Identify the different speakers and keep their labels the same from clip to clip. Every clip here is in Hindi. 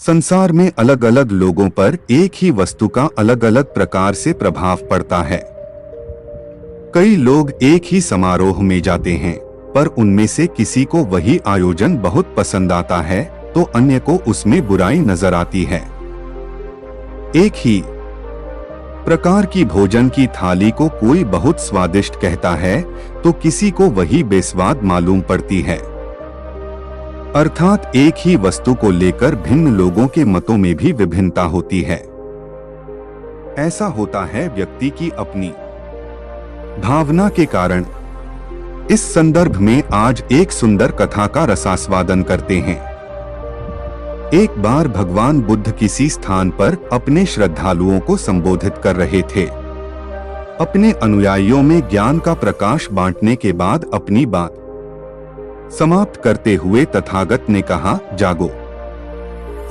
Speaker 1: संसार में अलग अलग लोगों पर एक ही वस्तु का अलग अलग प्रकार से प्रभाव पड़ता है। कई लोग एक ही समारोह में जाते हैं, पर उनमें से किसी को वही आयोजन बहुत पसंद आता है तो अन्य को उसमें बुराई नजर आती है। एक ही प्रकार की भोजन की थाली को कोई बहुत स्वादिष्ट कहता है तो किसी को वही बेस्वाद मालूम पड़ती है। अर्थात एक ही वस्तु को लेकर भिन्न लोगों के मतों में भी विभिन्नता होती है। ऐसा होता है व्यक्ति की अपनी भावना के कारण। इस संदर्भ में आज एक सुंदर कथा का रसास्वादन करते हैं। एक बार भगवान बुद्ध किसी स्थान पर अपने श्रद्धालुओं को संबोधित कर रहे थे। अपने अनुयायियों में ज्ञान का प्रकाश बांटने के बाद अपनी बात समाप्त करते हुए तथागत ने कहा, जागो,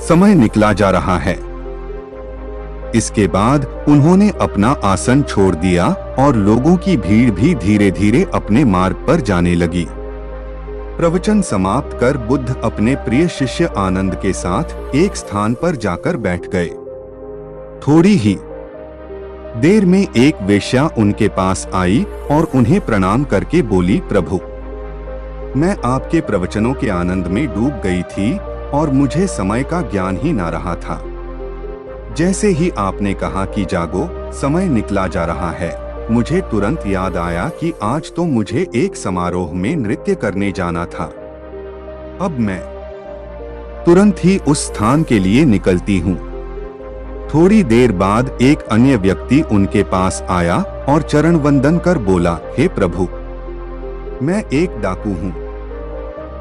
Speaker 1: समय निकला जा रहा है। इसके बाद उन्होंने अपना आसन छोड़ दिया और लोगों की भीड़ भी धीरे धीरे अपने मार्ग पर जाने लगी। प्रवचन समाप्त कर बुद्ध अपने प्रिय शिष्य आनंद के साथ एक स्थान पर जाकर बैठ गए। थोड़ी ही देर में एक वेश्या उनके पास आई और उन्हें प्रणाम करके बोली, प्रभु, मैं आपके प्रवचनों के आनंद में डूब गई थी और मुझे समय का ज्ञान ही ना रहा था। जैसे ही आपने कहा कि जागो, समय निकला जा रहा है, मुझे तुरंत याद आया कि आज तो मुझे एक समारोह में नृत्य करने जाना था। अब मैं तुरंत ही उस स्थान के लिए निकलती हूँ। थोड़ी देर बाद एक अन्य व्यक्ति उनके पास आया और चरण वंदन कर बोला, हे प्रभु, मैं एक डाकू हूँ।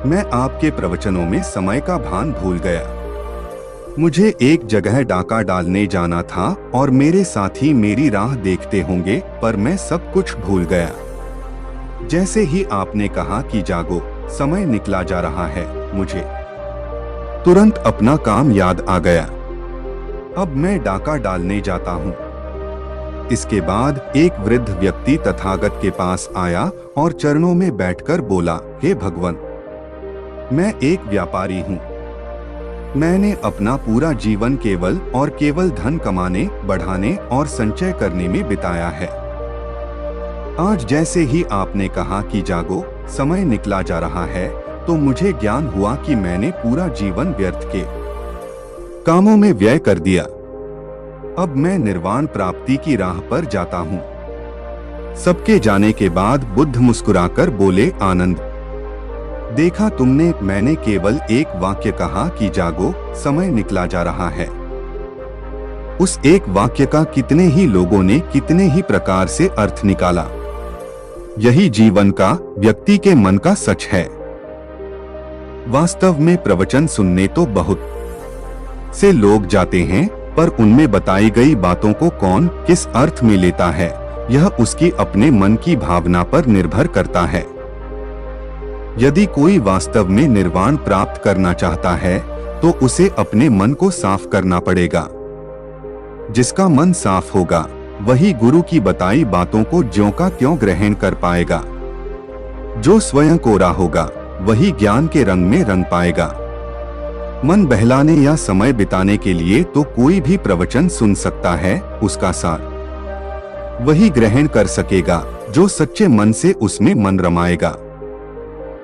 Speaker 1: मैं आपके प्रवचनों में समय का भान भूल गया। मुझे एक जगह डाका डालने जाना था और मेरे साथी मेरी राह देखते होंगे, पर मैं सब कुछ भूल गया। जैसे ही आपने कहा कि जागो, समय निकला जा रहा है, मुझे तुरंत अपना काम याद आ गया। अब मैं डाका डालने जाता हूँ। इसके बाद एक वृद्ध व्यक्ति तथागत के पास आया और चरणों में बैठकर बोला, हे भगवान, मैं एक व्यापारी हूँ। मैंने अपना पूरा जीवन केवल धन कमाने, बढ़ाने और संचय करने में बिताया है। आज जैसे ही आपने कहा कि जागो, समय निकला जा रहा है, तो मुझे ज्ञान हुआ कि मैंने पूरा जीवन व्यर्थ के कामों में व्यय कर दिया। अब मैं निर्वाण प्राप्ति की राह पर जाता हूँ। सबके जाने के बाद बुद्ध मुस्कुराकर बोले, आनंद, देखा तुमने, मैंने केवल एक वाक्य कहा कि जागो, समय निकला जा रहा है। उस एक वाक्य का कितने ही लोगों ने कितने ही प्रकार से अर्थ निकाला। यही जीवन का, व्यक्ति के मन का सच है। वास्तव में प्रवचन सुनने तो बहुत से लोग जाते हैं, पर उनमें बताई गई बातों को कौन किस अर्थ में लेता है, यह उसकी अपने मन की भावना पर निर्भर करता है। यदि कोई वास्तव में निर्वाण प्राप्त करना चाहता है तो उसे अपने मन को साफ करना पड़ेगा। जिसका मन साफ होगा वही गुरु की बताई बातों को ज्यों का त्यों ग्रहण कर पाएगा। जो स्वयं कोरा होगा वही ज्ञान के रंग में रंग पाएगा। मन बहलाने या समय बिताने के लिए तो कोई भी प्रवचन सुन सकता है, उसका सार वही ग्रहण कर सकेगा जो सच्चे मन से उसमें मन रमाएगा।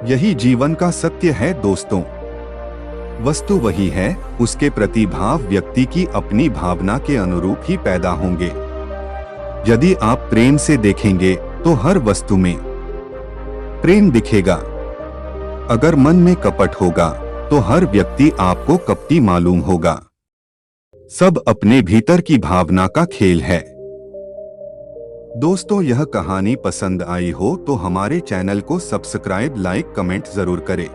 Speaker 1: यही जीवन का सत्य है दोस्तों। वस्तु वही है, उसके प्रति भाव व्यक्ति की अपनी भावना के अनुरूप ही पैदा होंगे। यदि आप प्रेम से देखेंगे तो हर वस्तु में प्रेम दिखेगा। अगर मन में कपट होगा तो हर व्यक्ति आपको कपटी मालूम होगा। सब अपने भीतर की भावना का खेल है। दोस्तों, यह कहानी पसंद आई हो तो हमारे चैनल को सब्सक्राइब, लाइक, कमेंट जरूर करें।